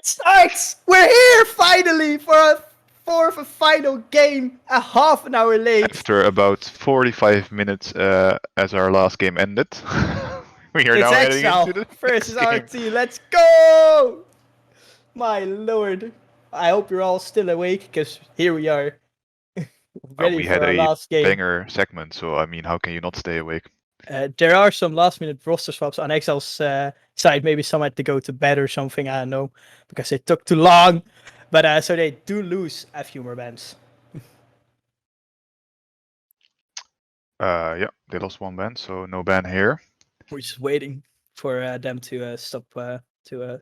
starts! We're here finally for a fourth and final game, a half an hour late. After about 45 minutes as our last game ended, we are It's now heading Exile into the versus next game. RT. Let's go! My lord. I hope you're all still awake, because here we are. Ready We for had our a last game. banger segment, so I mean, how can you not stay awake? There are some last minute roster swaps on Exile's side. Maybe some had to go to bed or something, I don't know, because it took too long. But so they do lose a few more bands. Yeah, they lost one ban, so no ban here. We're just waiting for them to stop to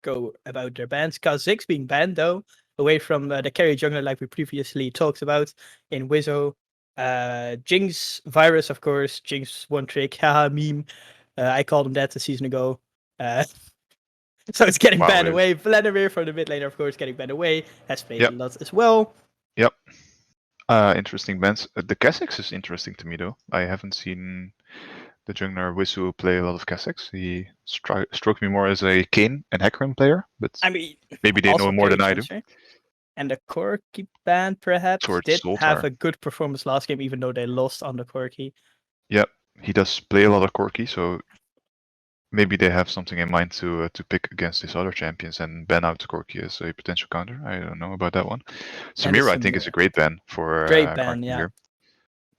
go about their bans. THICC being banned though, away from the carry jungler like we previously talked about in Wizzo. Jinx virus, of course. Jinx one trick, haha meme. I called him that a season ago. So it's getting banned away. Vladimir from the mid laner, of course, getting banned away. Has played a lot as well. Yep. Interesting bans. The Kha'Zix is interesting to me though. I haven't seen the jungler Wissu play a lot of Kha'Zix. He struck me more as a Kayn and Hecarim player, but I mean, maybe they know more than I do. And the Corki band perhaps did have a good performance last game, even though they lost on the Corki. Yep, he does play a lot of Corki, so maybe they have something in mind to pick against these other champions and ban out the Corki as a potential counter. I don't know about that one. Samira, I think, is a great ban for yeah.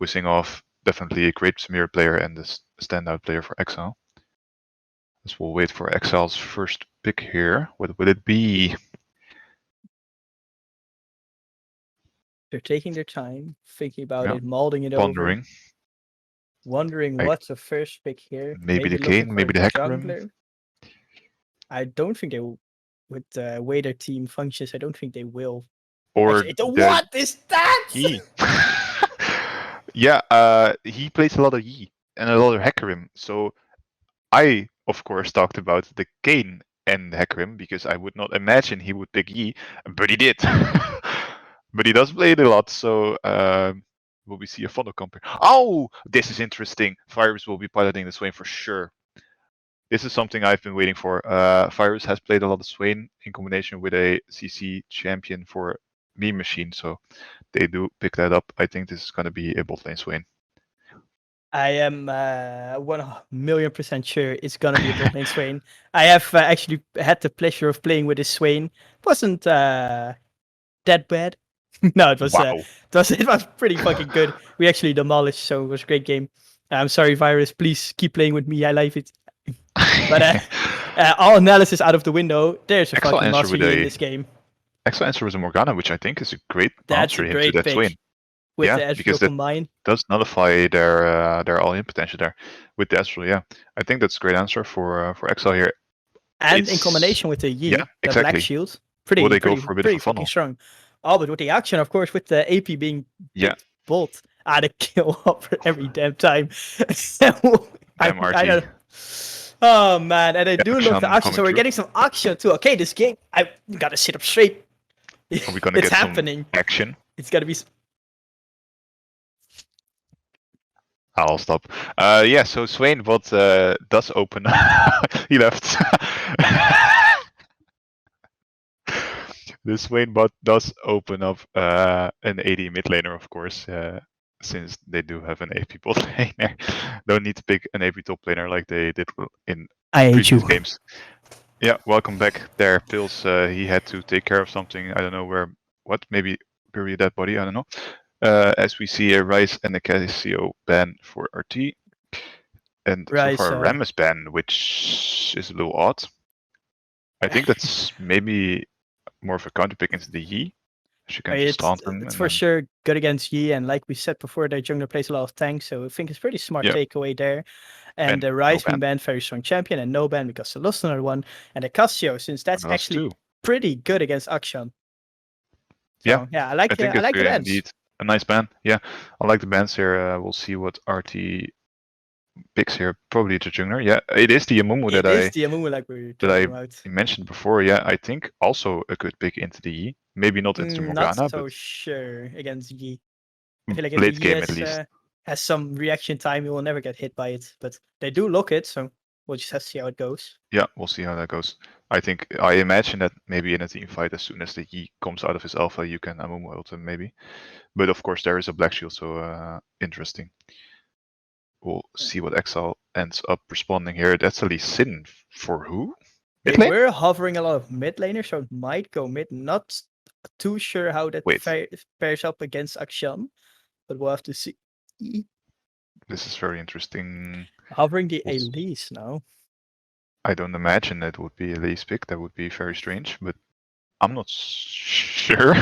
Wissingofff, definitely a great Samira player and a standout player for Exile. Let's we'll wait for Exile's first pick here. What would it be? They're taking their time, thinking about it, molding it over. Wondering what's the first pick here. Maybe the Kayn, maybe the Hecarim. I don't think they will, with the way their team functions, I don't think they will. Or what is that? Yi. Yeah, he plays a lot of Yi and a lot of Hecarim. So I, of course, talked about the Kayn and Hecarim because I would not imagine he would pick Yi, but he did. But he does play it a lot, so will we see a funnel compare? Oh, this is interesting. Virus will be piloting the Swain for sure. This is something I've been waiting for. Virus has played a lot of Swain in combination with a CC champion for Meme Machine, so they do pick that up. I think this is going to be a bot lane Swain. I am 1,000,000% sure it's going to be a bot lane Swain. I have actually had the pleasure of playing with this Swain. It wasn't that bad. No, it was it was pretty fucking good. We actually demolished, so it was a great game. I'm sorry, Virus. Please keep playing with me. I like it. But all analysis out of the window. There's a fucking mastery in this game. Exile answer was a Morgana, which I think is a great answer into that Swain. With the Ezreal combined. Does nullify their all-in potential there with the Ezreal. Yeah, I think that's a great answer for Exile here. And in combination with the Yi, the Black Shield, pretty fucking strong. Oh, but with the Akshan, of course, with the AP being bolt, the kill up every damn time. Oh man, and I do love the Akshan, so we're getting some Akshan too. Okay, this game, I gotta sit up straight. Are we gonna get some action? It's gotta be. I'll stop. Yeah, so Swain bot does open. He left. The Swain bot does open up an AD mid laner, of course, since they do have an AP bot laner. Don't need to pick an AP top laner like they did in previous games. Yeah, welcome back there, Pills. He had to take care of something. I don't know what, maybe bury a dead body, I don't know. As we see a Ryze and a Casio ban for RT. And so far a Rammus ban, which is a little odd. I think that's maybe more of a counter pick into the Yi. It's for sure good against Yi, and like we said before, their jungler plays a lot of tanks, so I think it's pretty smart takeaway there. And the Ryze being banned, very strong champion, and no ban because they lost another one. And the Casio, since that's actually pretty good against Akshan. So, yeah, I like the bans. Indeed. A nice ban. Yeah, I like the bans here. We'll see what RT picks here. Probably the jungler. Yeah, it is the Amumu that I mentioned before. Yeah, I think also a good pick into the Yi. Maybe not into Morgana. Not so sure against Yi. I feel like if late game at least has some reaction time, you will never get hit by it. But they do lock it, so we'll just have to see how it goes. Yeah, we'll see how that goes. I imagine that maybe in a team fight, as soon as the Yi comes out of his alpha, you can Amumu ult him maybe. But of course, there is a black shield, so interesting. We'll see what Exile ends up responding here. That's at least Sin for who? They Mid lane? were hovering a lot of mid laners, so it might go mid. Not too sure how that Wait. pairs up against Akshan, but we'll have to see. This is very interesting. Hovering the Elise now. I don't imagine that would be Elise pick. That would be very strange, but I'm not sure.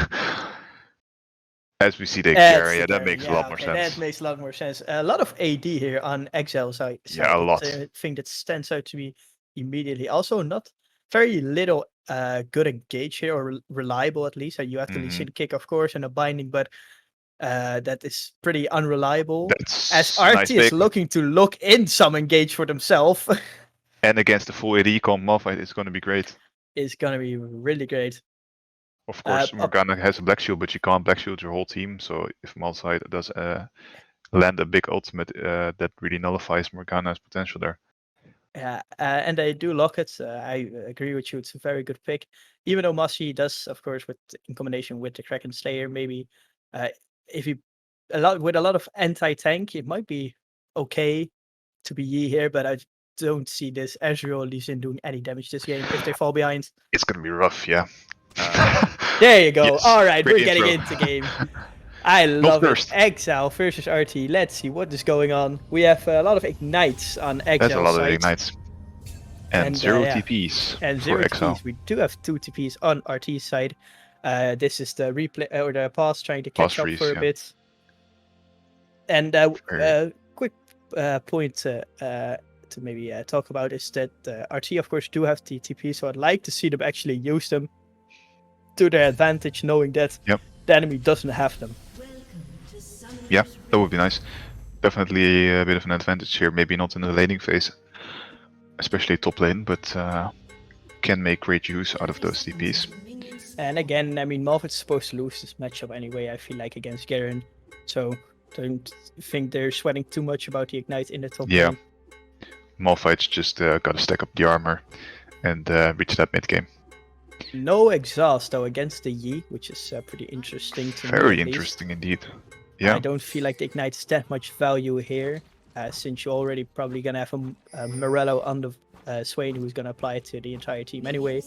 As we see the Garen, yeah, that makes a lot more sense. That makes a lot more sense. A lot of AD here on Exile side. Yeah, a lot. I think that stands out to me immediately. Also, not very little good engage here, or reliable at least. You have the Lee kick, of course, and a binding, but that is pretty unreliable. As RT is looking to look in some engage for themselves. And against the full AD comp, Malphite is going to be great. It's going to be really great. Of course, Morgana has a black shield, but you can't black shield your whole team. So if Malphite does land a big ultimate, that really nullifies Morgana's potential there. Yeah, and they do lock it. I agree with you. It's a very good pick. Even though Mashi does, of course, in combination with the Kraken Slayer, maybe if you with a lot of anti-tank, it might be okay to be Yi here, but I don't see this Ezreal Lee Sin doing any damage this game if they fall behind. It's gonna be rough, yeah. There you go. Yes, all right, we're getting intro. into game. I love it. Exile versus RT. Let's see what is going on. We have a lot of ignites on Exile. That's a lot side. of ignites. And 0 TPs. And for 0 Exile. TPs. We do have 2 TPs on RT's side. This is the replay or the pause trying to catch up for a bit. And quick point to maybe talk about is that RT, of course, do have the TP, so I'd like to see them actually use them to their advantage, knowing that the enemy doesn't have them. Yeah, that would be nice. Definitely a bit of an advantage here. Maybe not in the laning phase, especially top lane, but can make great use out of those TPs. And again, I mean, Malphite's supposed to lose this matchup anyway, I feel like, against Garen. So don't think they're sweating too much about the Ignite in the top lane. Malphite's just got to stack up the armor and reach that mid game. No exhaust though against the Yi, which is pretty interesting to me. Very interesting indeed. Yeah. I don't feel like the Ignite is that much value here, since you're already probably gonna have a Morello on the Swain who's gonna apply it to the entire team anyway.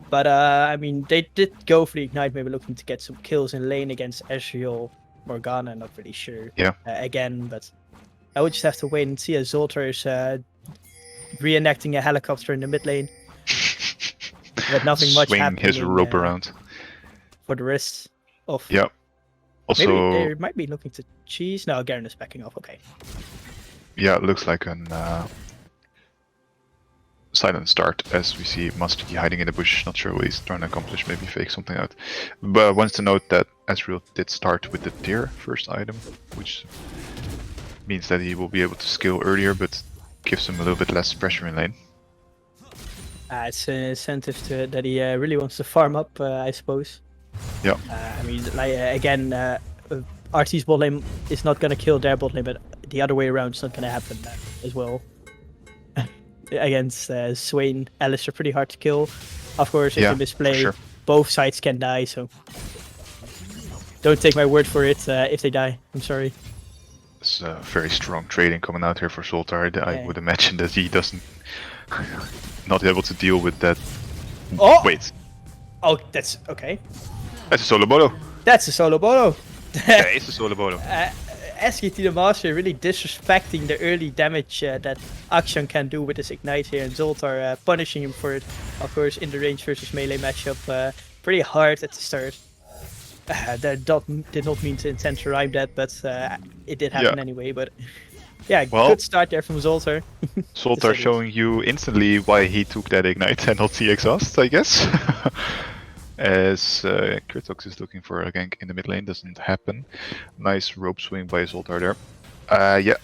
But I mean, they did go for the Ignite, maybe looking to get some kills in lane against Ezreal, Morgana. Not really sure. Yeah. Again, but I would just have to wait and see as Zoltar is reenacting a helicopter in the mid lane. But nothing much happening. Swing his rope around. For the rest of. Yeah. Also. Maybe they might be looking to cheese. No, Garen is backing off. Okay. Yeah, it looks like an silent start as we see Mustard hiding in the bush. Not sure what he's trying to accomplish. Maybe fake something out. But wants to note that Ezreal did start with the tier first item, which means that he will be able to scale earlier, but gives him a little bit less pressure in lane. It's an incentive to that he really wants to farm up, I suppose. Yeah. I mean, like again, RT's bot lane is not gonna kill their bot lane, but the other way around is not gonna happen as well. Against Swain, Alistar pretty hard to kill. Of course, if you misplay, both sides can die. So don't take my word for it. If they die, I'm sorry. It's very strong trading coming out here for Zoltar. I would imagine that he doesn't not able to deal with that. Oh! Wait. Oh, that's okay. That's a solo bolo. That's a solo bolo. Yeah, it's a solo bolo. SkT the Master really disrespecting the early damage that Akshan can do with his Ignite here, and Zoltar punishing him for it. Of course, in the range versus melee matchup, pretty hard at the start. That did not mean to intend to rhyme that, but it did happen anyway. But yeah, good start there from Zoltar. Zoltar showing you instantly why he took that Ignite and not the exhaust, I guess. As Kritox is looking for a gank in the mid lane, doesn't happen. Nice rope swing by Zoltar there. Yeah,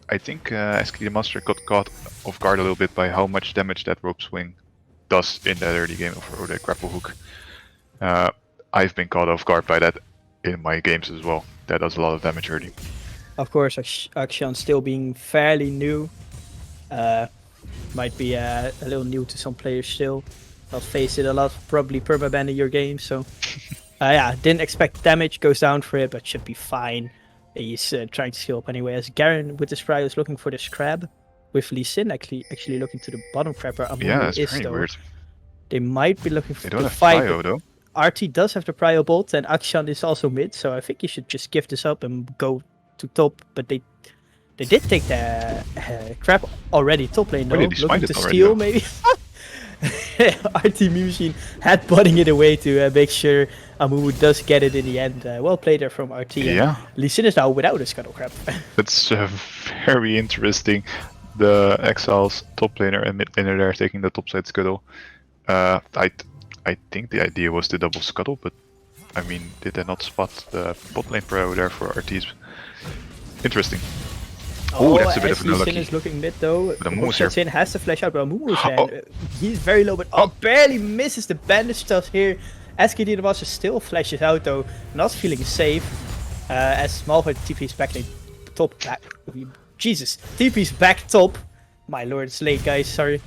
I think SkT the Master got caught off guard a little bit by how much damage that rope swing does in that early game, or that grapple hook. I've been caught off guard by that in my games as well. That does a lot of damage early. Of course, Akshan still being fairly new. Might be a little new to some players still. I'll face it a lot, probably permaban your game, so... yeah, didn't expect damage, goes down for it, but should be fine. He's trying to skill up anyway, as Garen with his Prio is looking for this crab, with Lee Sin actually looking to the bottom crab where Amumu Yeah, that's is, pretty though. weird. They might be looking for They don't the have fight, Prio, though. RT does have the Prio bolt, and Akshan is also mid, so I think you should just give this up and go to top, but they did take the crab already top lane, though, looking to steal, maybe? RT Machine headbutting it away to make sure Amumu does get it in the end. Well played there from RT. Yeah. Lee Sin is now without a Scuttle Crab. That's very interesting. The Exile's top laner and mid laner there taking the top side Scuttle. I think the idea was to double Scuttle, but I mean, did they not spot the bot lane Pro there for RT's? Interesting. Oh, that's a bit of an unlucky. Sin is looking mid though. But Amumu here. Sin has to flash out, but Amumu is he's very low, but barely misses the bandage stuff here. SkT the Master still flashes out though, not feeling safe. As Malphite TP's back lane top back. Jesus, TP's back top. My lord, it's late, guys. Sorry.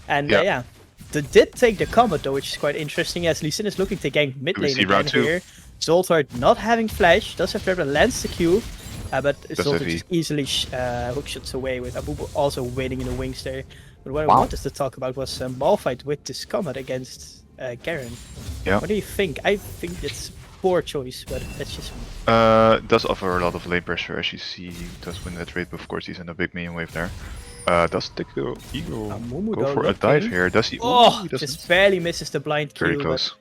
And yeah, they did take the combat though, which is quite interesting. As Lee Sin is looking to gank mid lane again here. Zoltar not having flash, does have to lands the Q. But Zoltar just easily hookshots away with Amumu also waiting in the wings there. But what I wanted to talk about was Malphite with this combat against Garen. Yeah. What do you think? I think it's poor choice, but that's just me. It does offer a lot of lane pressure, as you see. He does win that trade, but of course he's in a big minion wave there. Does the Eagle go for a dive here? Does he? Oh, just barely misses the blind Q. Very close.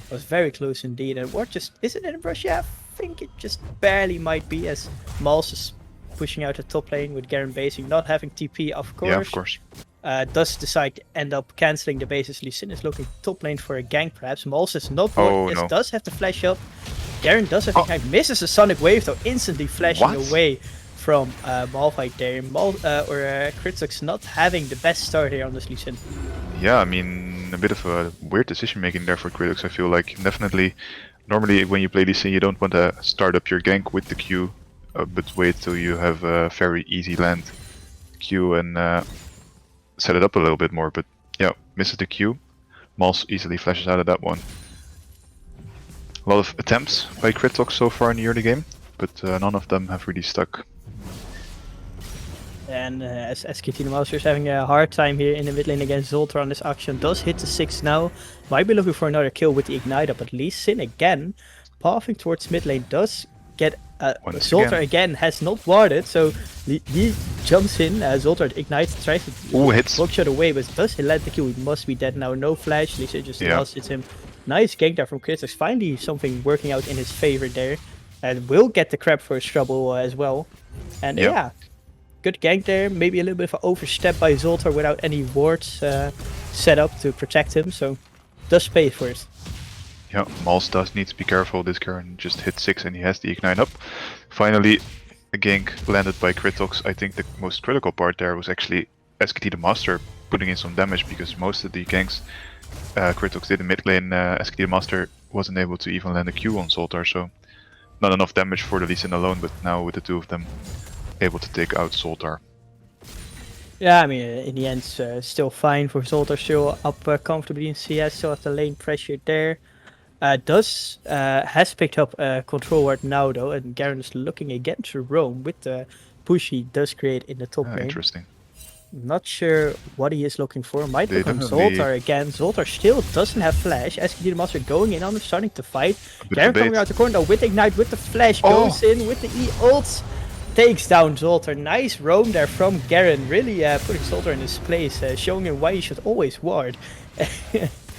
It was very close indeed. And what just is it in a brush? Yeah, I think it just barely might be, as Mals is pushing out the top lane with Garen basing, not having TP, of course. Yeah, of course. Does decide to end up cancelling the bases. Lee Sin is looking top lane for a gank perhaps. Mals is not does have to flash up. Garen does have a misses a Sonic Wave though, instantly flashing away from Malphite there. Kritox not having the best start here on this Lee Sin. Yeah, I mean, a bit of a weird decision making there for Kritox, I feel like. Definitely, normally when you play Lee Sin, you don't want to start up your gank with the Q, but wait till you have a very easy land Q and set it up a little bit more. But yeah, misses the Q. Mals easily flashes out of that one. A lot of attempts by Kritox so far in the early game, but none of them have really stuck. And as SkT the Master is having a hard time here in the mid lane against Zoltar on this Akshan, does hit the 6 now. Might be looking for another kill with the Igniter, but Lee Sin again, pathing towards mid lane, does get Zoltar again has not warded, so he jumps in, Zoltar ignites, tries to hookshot away, but does he let the kill? He must be dead now, no flash, Lee Sin just hits him. Nice gank there from Kritox, finally something working out in his favor there. And will get the crab for his trouble as well. And yeah, good gank there, maybe a little bit of an overstep by Zoltar without any wards set up to protect him, so does pay for it. Yeah, Mals does need to be careful. This Garen just hit 6 and he has the Ignite up. Finally, a gank landed by Kritox. I think the most critical part there was actually SkT the Master putting in some damage, because most of the ganks Kritox did in mid lane, SkT the Master wasn't able to even land a Q on Zoltar, so not enough damage for the Lee Sin alone, but now with the two of them able to take out Zoltar. Yeah, I mean, in the end, still fine for Zoltar, still up comfortably in CS, still has the lane pressure there. Has picked up a control ward now though, and Garen is looking again to roam with the push he does create in the top lane. Interesting. Not sure what he is looking for. Might look on Zoltar again. Zoltar still doesn't have flash. SkT the Master going in on him, starting to fight. Garen coming out the corner though with Ignite, with the flash, goes in with the E ults. Takes down Zoltar. Nice roam there from Garen. Really putting Zoltar in his place, showing him why he should always ward.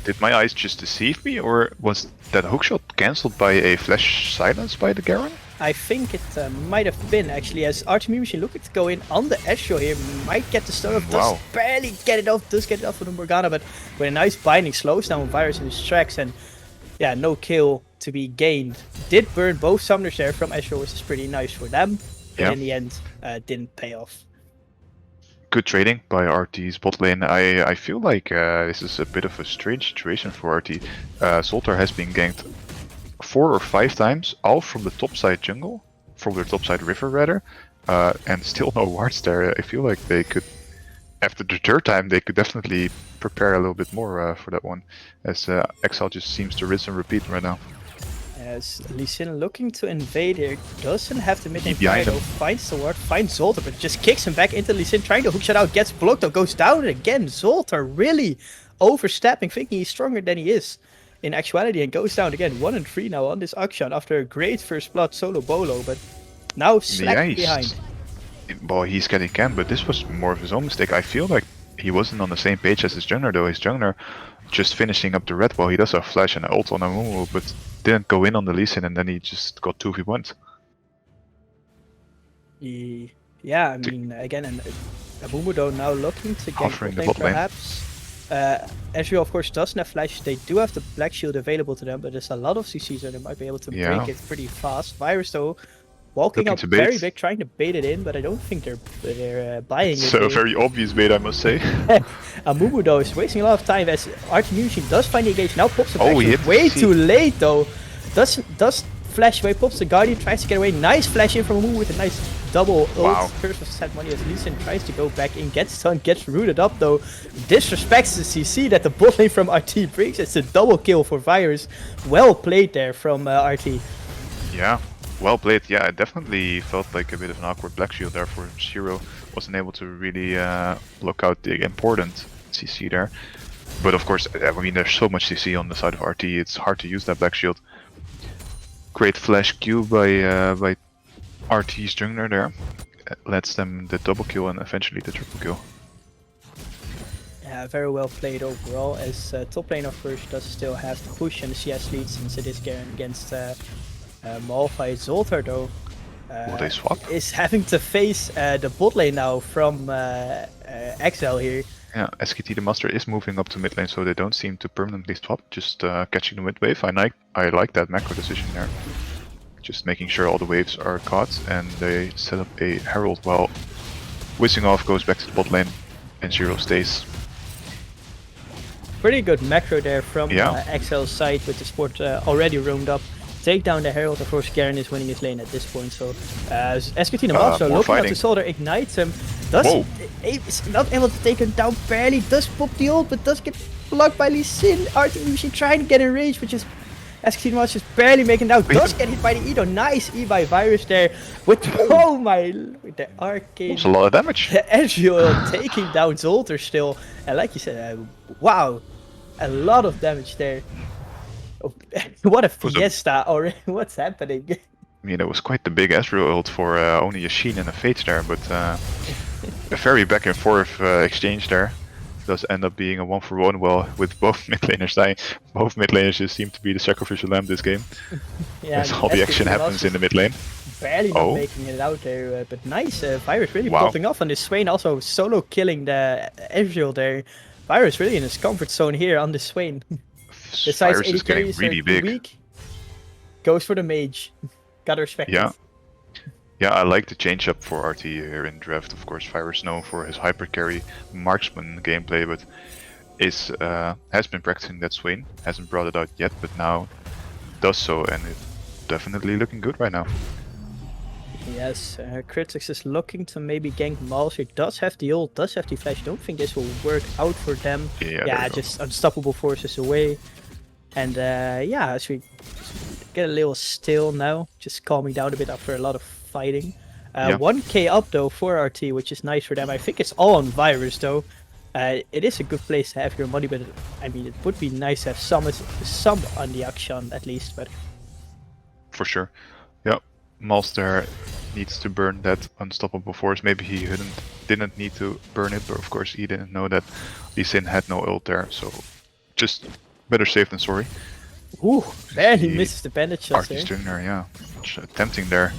Did my eyes just deceive me, or was that hookshot cancelled by a flash silence by the Garen? I think it might have been actually, as Artemis Machine looking to go in on the Ezreal here, might get the stun off, does barely get it off, does get it off with the Morgana, but with a nice binding, slows down Virus in his tracks, and yeah, no kill to be gained. Did burn both summoners there from Ezreal, which is pretty nice for them, but in the end, didn't pay off. Good trading by RT's bot lane. I feel like this is a bit of a strange situation for RT. Zoltar has been ganked 4 or 5 times, all from the top side jungle, from their top side river rather, and still no wards there. I feel like they could after the third time, they could definitely prepare a little bit more for that one, as Exile just seems to rinse and repeat right now. As Lee Sin looking to invade here, doesn't have the mid-lane Behind fire though, finds the ward, finds Zoltar, but just kicks him back into Lee Sin, trying to hookshot out, gets blocked though, goes down again. Zoltar really overstepping, thinking he's stronger than he is in actuality, and goes down again. 1 and 3 now on this Akshan after a great first blood solo bolo, but now slack behind. Well, he's getting camped, but this was more of his own mistake. I feel like he wasn't on the same page as his jungler though. His jungler just finishing up the red ball. He does have flash and ult on Amumu, but didn't go in on the Lee Sin, and then he just got 2v1'd. Yeah, I mean, again, and Amumu though now looking to get the bot lane perhaps. Ezreal of course doesn't have flash, they do have the black shield available to them, but there's a lot of CC, so they might be able to break it pretty fast. Virus though, walking up very big, trying to bait it in, but I don't think they're buying it. So very obvious bait, I must say. Amumu though is wasting a lot of time as Artimucci does find the engage, now pops the back shield, way too late though. Does flash away, pops the Guardian, tries to get away, nice flash in from Amumu with a nice double ult. First of sad money as Lee Sin tries to go back in, gets stunned, gets rooted up though, disrespects the CC that the bot lane from RT brings. It's a double kill for Virus. Well played there from RT. Yeah. Well played. Yeah, it definitely felt like a bit of an awkward black shield there for Zero. Wasn't able to really block out the important CC there. But of course, I mean, there's so much CC on the side of RT, it's hard to use that black shield. Great flash Q by RT's jungler there. Lets them the double kill and eventually the triple kill. Yeah, very well played overall, as top lane of course does still have the push and the CS lead since it is Garen against Malphite. Zoltar though they swap? Is having to face the bot lane now from Exile here. Yeah, SkT the Master is moving up to mid lane, so they don't seem to permanently swap, just catching the mid wave. I like that macro decision there. Just making sure all the waves are caught, and they set up a Herald while Wissingofff goes back to the bot lane and Zero stays. Pretty good macro there from Exile's side with the support already roamed up. Take down the Herald, of course Garen is winning his lane at this point, so SkT the Master looking out to Zoltar, ignites him, is not able to take him down, barely does pop the ult, but does get blocked by Lee Sin. Artimuci trying to get in range, but just SkT the Master just barely making it out, does get hit by the E though, nice E by Virus there, with with the arcane. That's a lot of damage. Ezreal taking down Zoltar still, and like you said, wow, a lot of damage there. What a fiesta already, what's happening? I mean, it was quite the big Ezreal ult for only a Sheen and a Fate there, but a very back and forth exchange there. Does end up being a 1-for-1, well, with both mid laners dying. Both mid laners just seem to be the sacrificial lamb this game. Yeah, as all the action happens in the mid lane. Barely not making it out there, but nice. Virus really popping off on this Swain, also solo killing the Ezreal there. Virus really in his comfort zone here on the Swain. Besides Virus is getting really big. Weak, goes for the mage. Gotta respect it. Yeah, I like the change up for RT here in draft. Of course, Virus known for his hyper carry marksman gameplay, but has been practicing that Swain. Hasn't brought it out yet, but now does so, and it's definitely looking good right now. Yes, Kritox is looking to maybe gank Malphite. Does have the ult, does have the flash. Don't think this will work out for them. Yeah, just unstoppable forces away. And as we get a little still now, just calming down a bit after a lot of fighting. 1k up though for RT, which is nice for them. I think it's all on Virus though. It is a good place to have your money, but I mean, it would be nice to have some on the Akshan at least. But for sure, yeah. Malphite needs to burn that unstoppable force. Maybe he didn't need to burn it, but of course he didn't know that Lee Sin had no ult there, so just better safe than sorry. Ooh, barely misses the bandage shot there. Turner, yeah. Tempting there.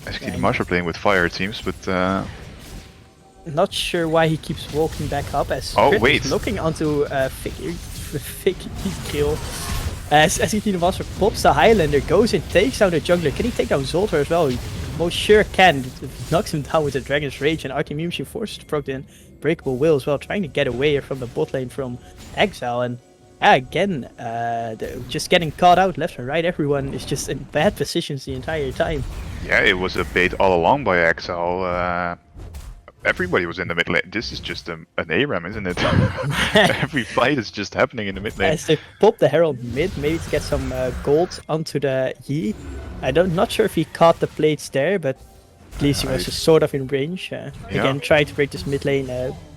SkT the Master playing with fire it seems, but not sure why he keeps walking back up as is looking onto THICC kill. As SkT the Master pops the Highlander, goes in, takes down the jungler. Can he take down Zoltar as well? He most sure can. Knocks him down with the Dragon's Rage, and Artimuci forces to proc in Breakable Will as well, trying to get away from the bot lane from Exile. And again, just getting caught out left and right. Everyone is just in bad positions the entire time. Yeah, it was a bait all along by Exile. everybody was in the mid lane. This is just an ARAM, isn't it? Every fight is just happening in the mid lane. As they pop the Herald mid, maybe to get some gold onto the Yi. Not sure if he caught the plates there, but at least he was just sort of in range. Again, trying to break this mid lane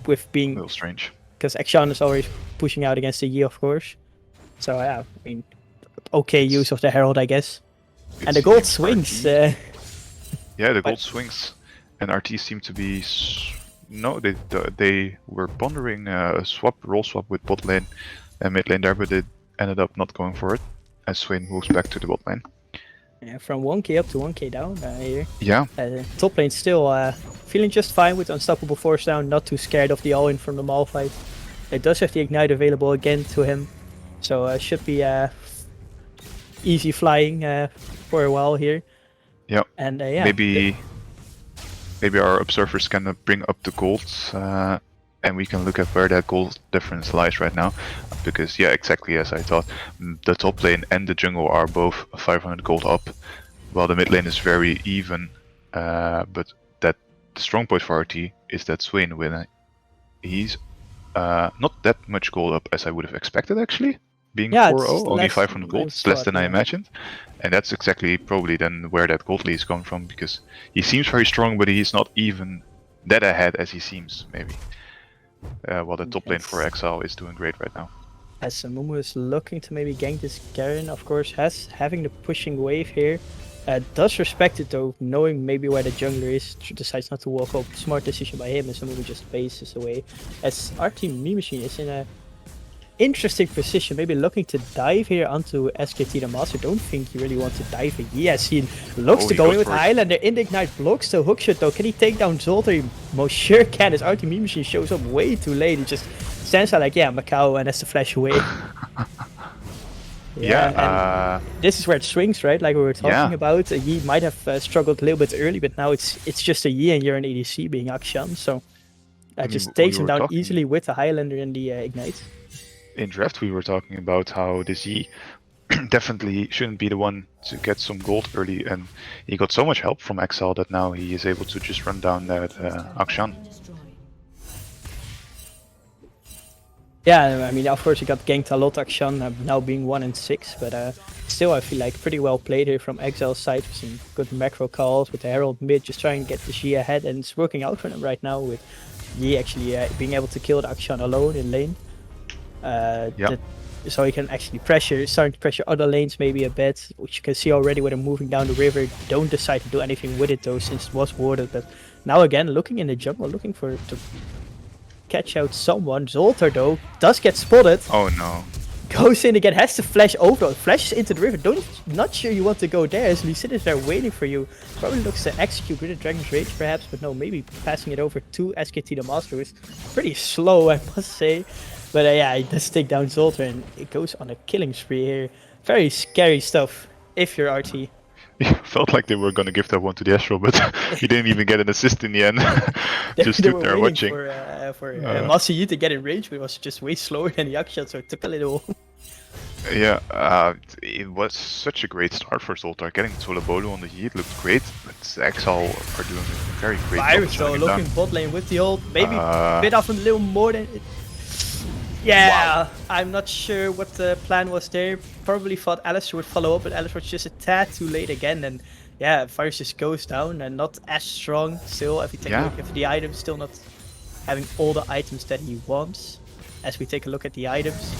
with being... A little strange. Because Akshan is always pushing out against the Yi, of course. So, I mean, okay use of the Herald, I guess. And the gold swings. Yeah, the gold swings. And RT seemed to be... No, they were pondering a roll swap with bot lane and mid lane there, but they ended up not going for it as Swain moves back to the bot lane. Yeah, from 1k up to 1k down here. Yeah. Top lane still feeling just fine with Unstoppable Force down, not too scared of the all-in from the Malphite. It does have the Ignite available again to him, so should be easy flying for a while here. Yeah. And yeah. Maybe our observers can bring up the golds, and we can look at where that gold difference lies right now. Because yeah, exactly as I thought, the top lane and the jungle are both 500 gold up, while the mid lane is very even. But the strong point for RT is that Swain, when he's not that much gold up as I would have expected actually. Being 4-0, only 500 gold, it's less than I imagined. And that's exactly probably then where that gold lead is coming from, because he seems very strong, but he's not even that ahead as he seems, maybe. While the top lane for Exile is doing great right now. As Amumu is looking to maybe gank this Garen, of course, having the pushing wave here. Does respect it though, knowing maybe where the jungler is, decides not to walk up. Smart decision by him, as Amumu just bases away. As RT Machine is in a interesting position, maybe looking to dive here onto SkT the Master. Don't think he really wants to dive in. Yes, he looks to go in with Highlander in the Ignite, blocks the hookshot though. Can he take down Zoltar? He most sure can, as RT Machine shows up way too late. He just stands out like, yeah, Macau, and has to flash away. This is where it swings, right? Like we were talking about. Yi might have struggled a little bit early, but now it's just a Yi and you're an ADC being Akshan, so just takes him down easily with the Highlander and the Ignite. In draft we were talking about how this Yi definitely shouldn't be the one to get some gold early, and he got so much help from Exile that now he is able to just run down that Akshan. Yeah, I mean, of course he got ganked a lot, Akshan, now being 1-6, but still I feel like pretty well played here from Exile's side. We've seen good macro calls with the Herald mid, just trying to get the Yi ahead, and it's working out for them right now with Yi actually being able to kill the Akshan alone in lane. So he can actually starting to pressure other lanes maybe a bit, which you can see already when they're moving down the river. Don't decide to do anything with it though, since it was warded. But now again, looking in the jungle, looking to catch out someone. Zoltar though does get spotted. Oh no. Goes in again, has to flash over, flashes into the river. Not sure you want to go there, as Lee is there waiting for you. Probably looks to execute with a Dragon's Rage perhaps, but no, maybe passing it over to SkT the Master, who is pretty slow, I must say. But yeah, he does take down Zoltar, and it goes on a killing spree here. Very scary stuff, if you're RT. It felt like they were going to give that one to the Ezreal, but he didn't even get an assist in the end. Just stood there watching. For Master to get in range, but it was just way slower than the Akshan, so it took a little. Yeah, it was such a great start for Zoltar. Getting Solobolu on the heat looked great, but Exile are doing a very great job. Virus though, looking bot lane with the ult, maybe a bit of a little more than it. Yeah, wow. I'm not sure what the plan was there. Probably thought Alistar would follow up, but Alistar was just a tad too late again. And yeah, Virus just goes down and not as strong still. If you take a look at the items, still not having all the items that he wants. As we take a look at the items.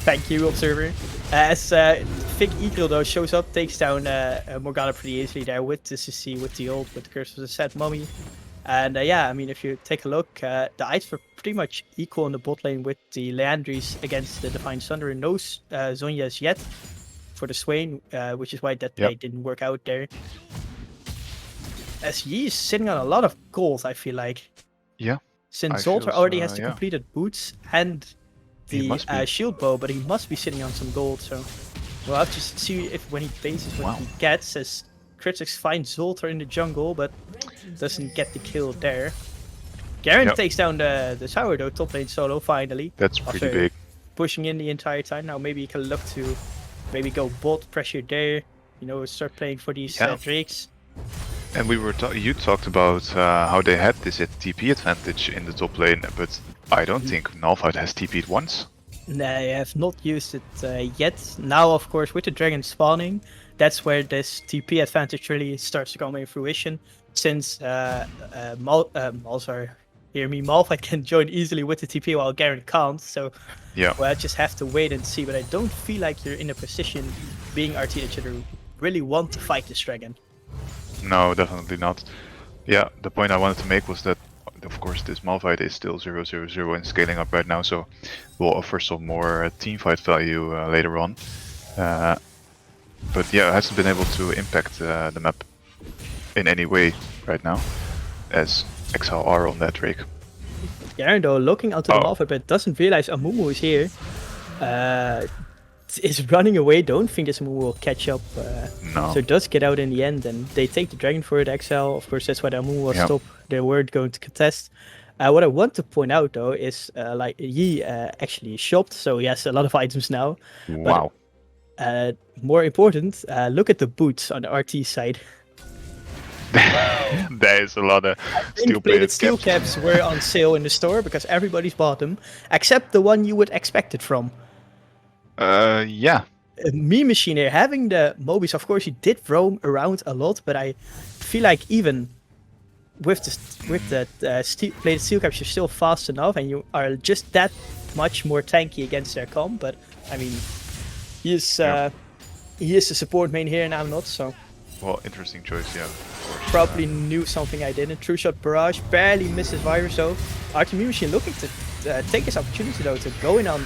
Thank you, Observer. As THICC EGRILL though shows up, takes down Morgana pretty easily there with the CC, with the ult, with the Curse of the Sad Mummy. And yeah, I mean, if you take a look, the items were pretty much equal in the bot lane with the Leandries against the Divine Sunderer. No Zhonya's yet for the Swain, which is why that play didn't work out there. As Yi is sitting on a lot of gold, I feel like. Yeah. Since Zoltar already has the completed boots and the shield bow, but he must be sitting on some gold, so we'll have to see if when he bases what he gets, as Kritox finds Zoltar in the jungle, but doesn't get the kill there. Garen takes down the sourdough top lane solo finally. That's pretty big. Pushing in the entire time. Now maybe he can look to maybe go bot pressure there, you know, start playing for these drakes. And you talked about how they had this TP advantage in the top lane, but I don't think Malphite has TP'd once. They have not used it yet. Now, of course, with the dragon spawning, that's where this TP advantage really starts to come in fruition. Since Malphite can join easily with the TP while Garen can't. So yeah, we'll just have to wait and see. But I don't feel like you're in a position, being RT, that you really want to fight this dragon. No, definitely not. Yeah, the point I wanted to make was that, of course, this Malphite is still 0-0-0 and scaling up right now, so we'll offer some more team fight value later on. But yeah, it hasn't been able to impact the map in any way right now, as Exile are on that Drake. Garen, though, looking onto the Malphite, but doesn't realize Amumu is here. Is running away. Don't think this Amumu will catch up. No. So it does get out in the end, and they take the dragon for it. Exile, of course, that's why the Amumu was stopped. They weren't going to contest. What I want to point out, though, is like Yi actually shopped, so he has a lot of items now. Wow. But, more important, look at the boots on the RT side. There is a lot of steel-plated steel caps were on sale in the store because everybody's bought them, except the one you would expect it from. Yeah. Meme Machine here, having the Mobies, of course, he did roam around a lot, but I feel like even with the plated steel caps, you're still fast enough, and you are just that much more tanky against their comp. But I mean, he is the support main here, and I'm not, so. Well, interesting choice, yeah. Probably knew something I didn't. True shot barrage, barely misses virus though. Meme Machine looking to take this opportunity though to go in on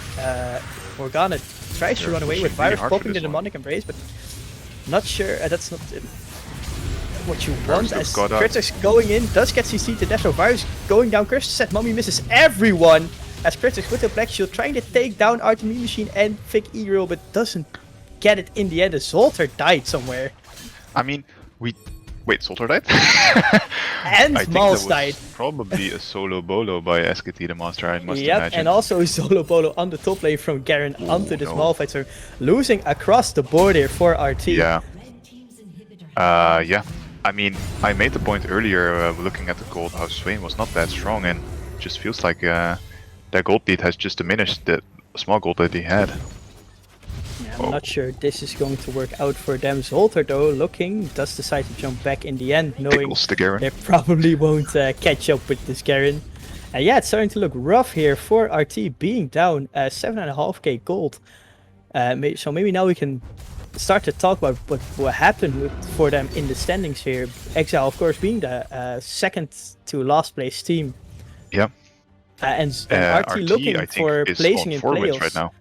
Morgana. Tries to run away with virus, popping the demonic embrace, but not sure. That's not what you want. As Kritox going in, does get CC to death, so virus going down. Curse set, Mummy misses everyone. As Kritox with the black shield trying to take down Meme Machine and THICC EGRILL, but doesn't get it in the end. The Zoltar died somewhere. I mean, wait, Zoltar died? And Mal's died. Probably a solo bolo by SkT the Master, I must imagine. And also a solo bolo on the top lane from Garen onto this Malphite, so losing across the board here for RT. Yeah. Yeah. I mean, I made the point earlier, looking at the gold, how Swain was not that strong, and it just feels like their gold lead has just diminished the small gold that they had. Yeah, I'm not sure this is going to work out for them. Zoltar, though, does decide to jump back in the end, knowing they probably won't catch up with this Garen. And yeah, it's starting to look rough here for RT, being down 7.5k gold. So maybe now we can start to talk about what happened for them in the standings here. Exile, of course, being the second to last place team. Yeah. And RT looking for placing in playoffs right now.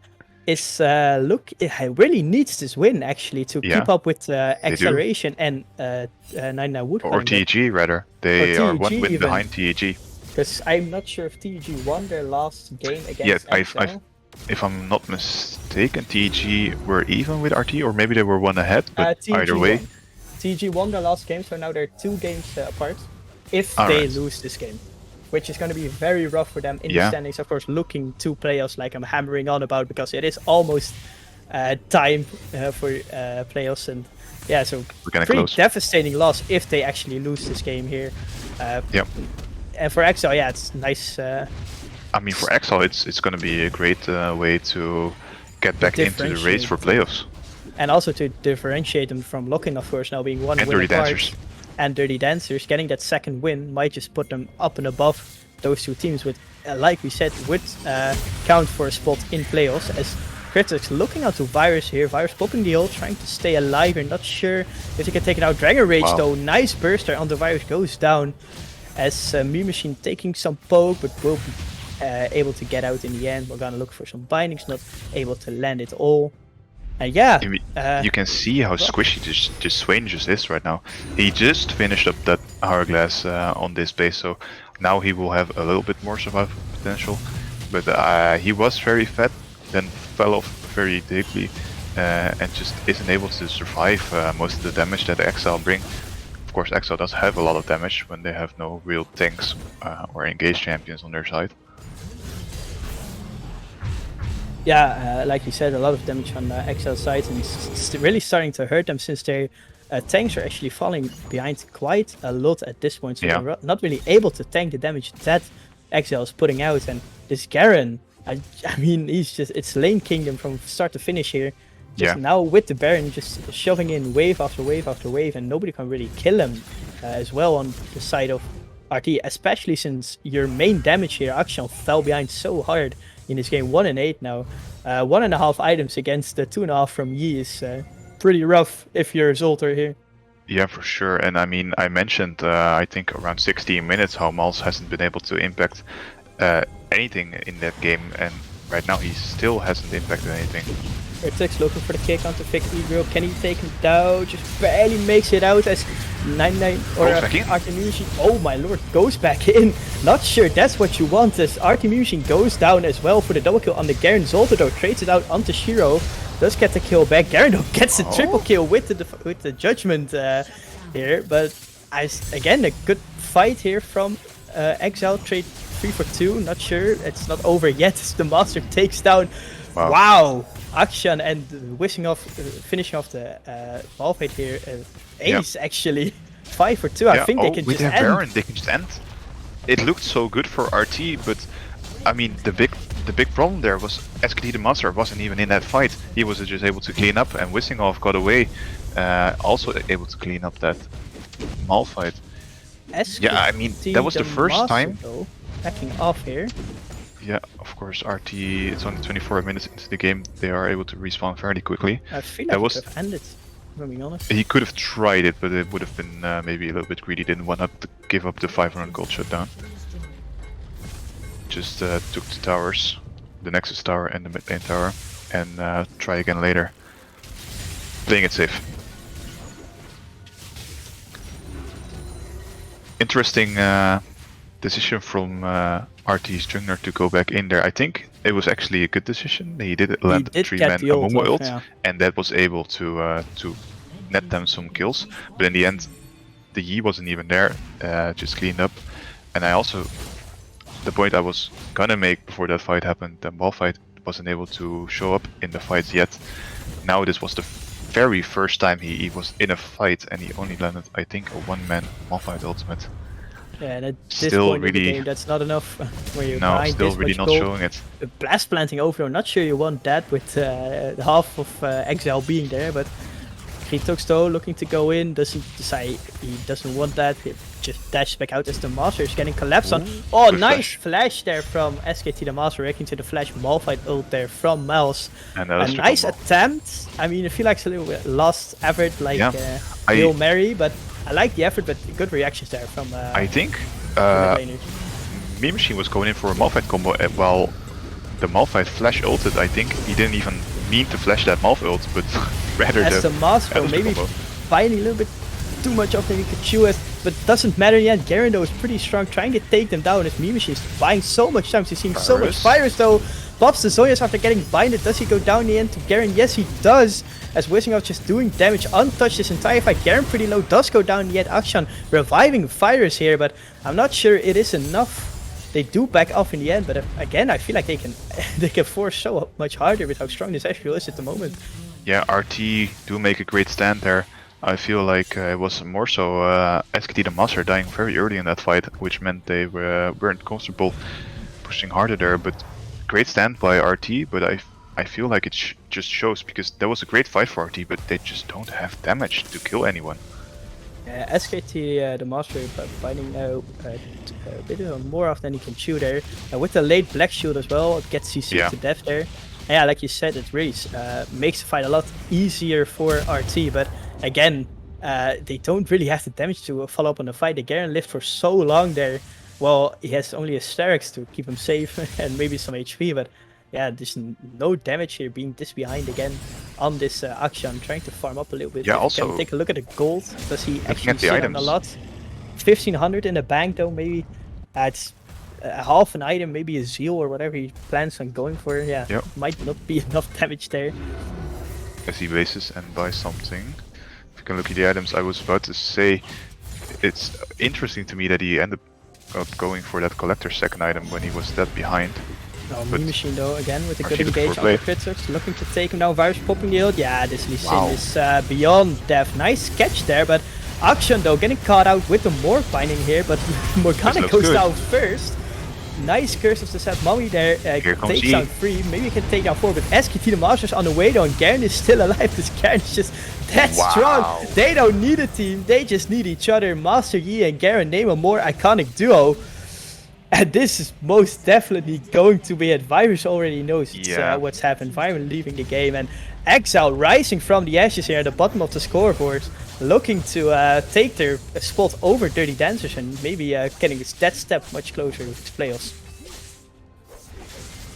It really needs this win actually to keep up with acceleration and 99 Wood. Or THC rather. They are 1 win behind THC. Because I'm not sure if THC won their last game against Exile. If I'm not mistaken, THC were even with RT, or maybe they were 1 ahead, but either way. THC won their last game, so now they're 2 games apart. If they lose this game. Which is going to be very rough for them in the standings. Of course, looking to playoffs like I'm hammering on about, because it is almost time for playoffs. And yeah, so pretty devastating loss if they actually lose this game here. And for Exile, yeah, it's nice. I mean, for Exile, it's going to be a great way to get back into the race for playoffs. And also to differentiate them from Locking, of course, now being 1 win Dirty apart. Dancers. And Dirty Dancers, getting that second win might just put them up and above those 2 teams, with, like we said, would count for a spot in playoffs. As Kritox looking out to Virus here, Virus popping the ult, trying to stay alive here, not sure if he can take it out. Dragon Rage though, nice burster on the Virus, goes down as Meme Machine taking some poke, but will be able to get out in the end. We're gonna look for some bindings, not able to land it all. You can see how squishy this Swain just is right now. He just finished up that hourglass on this base, so now he will have a little bit more survival potential. But he was very fat, then fell off very deeply, and just isn't able to survive most of the damage that Exile bring. Of course, Exile does have a lot of damage when they have no real tanks or engaged champions on their side. Yeah, like you said, a lot of damage on the Exile side, and it's really starting to hurt them since they Tanks are actually falling behind quite a lot at this point, so Yeah. they're not really able to tank the damage that Exile is putting out. And this Garen, I mean, it's lane kingdom from start to finish here. Just Yeah. now with the Baron just shoving in wave after wave after wave, and nobody can really kill him as well on the side of RT, especially since your main damage here, Akshan, fell behind so hard in this game. 1 and 8 now. 1.5 items against the 2.5 from Yi is pretty rough if you're Zoltar here. Yeah, for sure. And I mean, I mentioned, I think around 16 minutes how Malphite hasn't been able to impact anything in that game, and right now he still hasn't impacted anything. Kritox looking for the kick onto THICC EGRILL. Can he take him down? Just barely makes it out as 99 or Artemusian. Oh my lord, goes back in. Not sure that's what you want, as Artemusian goes down as well for the double kill on the Garen. Zoltar though trades it out onto Shiro. Does get the kill back. Garen though gets the triple kill with the judgment here, but again a good fight here from Exile. Trade 3 for 2. Not sure, it's not over yet as the Master takes down. Wow. Akshan and Wissingofff finishing off the Malphite here. Ace actually 5 for 2. I think they can with just their end. Baron, they can just end. It looked so good for RT, but I mean the big problem there was SkT the Master wasn't even in that fight. He was just able to clean up, and Wissingofff got away, also able to clean up that Malphite. Yeah, I mean that was the first time. Though, backing off here. Yeah, of course, RT, it's only 24 minutes into the game, they are able to respawn fairly quickly. I feel like it could have ended, if I'm being honest. He could have tried it, but it would have been maybe a little bit greedy, didn't want to give up the 500 gold shutdown. Just took the towers, the Nexus tower and the mid lane tower, and try again later. Playing it safe. Interesting decision from RT's jungler to go back in there. I think it was actually a good decision. He did land 3-man Amumu ult, and that was able to net them some kills. But in the end, the Yi wasn't even there, just cleaned up. And I also, the point I was gonna make before that fight happened, the Malphite wasn't able to show up in the fights yet. Now this was the very first time he was in a fight, and he only landed, I think, a 1-man Malphite ultimate. Yeah, and at this Still point really, in the game, that's not enough. Where you're no, behind still this really much not gold. showing it. Blast planting over, I'm not sure you want that with half of Exile being there, but Kritox though looking to go in, doesn't decide he doesn't want that. He just dashes back out as the Master is getting collapsed on. Oh, nice flash there from SkT the Master, reacting to the flash Malphite ult there from Mels. And a nice attempt. I mean, I feel like it's a little bit lost effort, like Hail Mary, but I like the effort, but good reactions there from I think Mean Machine was going in for a Malphite combo while the Malphite flash ulted. I think he didn't even mean to flash that Malphite ult, but rather as the Master maybe fighting a little bit too much of than he could chew it, but doesn't matter yet. Garen though is pretty strong, trying to take them down as Mean Machine is buying so much time. He's seeing so much fires though. Pops the Zoyas after getting binded. Does he go down in the end to Garen? Yes, he does. As Wissingofff just doing damage untouched this entire fight. Garen pretty low, does go down in the end. Akshan reviving fires here, but I'm not sure it is enough. They do back off in the end, but again, I feel like they can force so much harder with how strong this Ezreal is at the moment. Yeah, RT do make a great stand there. I feel like it was more so SkT the Master dying very early in that fight, which meant they weren't comfortable pushing harder there, but great stand by RT, but I feel like it just shows, because that was a great fight for RT, but they just don't have damage to kill anyone. SkT the Master fighting now a bit more often than he can chew there. With the late Black Shield as well, it gets CC to death there. And yeah, like you said, it really makes the fight a lot easier for RT, but again, they don't really have the damage to follow up on the fight. The Garen lived for so long there. Well, he has only Hysterics to keep him safe and maybe some HP, but yeah, there's no damage here, being this behind again on this Akshan, trying to farm up a little bit. Yeah, also can take a look at the gold. Does he actually sit on a lot? 1500 in the bank though, maybe it's half an item, maybe a Zeal or whatever he plans on going for. Yeah, might not be enough damage there. As he bases and buys something. If you can look at the items, I was about to say, it's interesting to me that he ended up going for that collector's second item when he was that behind. Oh, But Mean Machine though, again with a good Archie looking engage for on the play. Kritox, looking to take him down. Virus popping the ult. Yeah, this Lee Sin Wow. is beyond death. Nice catch there, but Akshan though getting caught out with the Morg binding here, but Morgana looks goes good. down first. Nice Curse of the Set Mummy there, Here comes takes E. down 3, maybe he can take down 4, but SkT the Master's on the way though, and Garen is still alive because Garen is just that strong. They don't need a team, they just need each other. Master Yi and Garen name a more iconic duo. And this is most definitely going to be it. Virus already knows what's happened. Virus leaving the game, and Exile rising from the ashes here at the bottom of the scoreboard, looking to take their spot over Dirty Dancers and maybe getting that step much closer with his playoffs.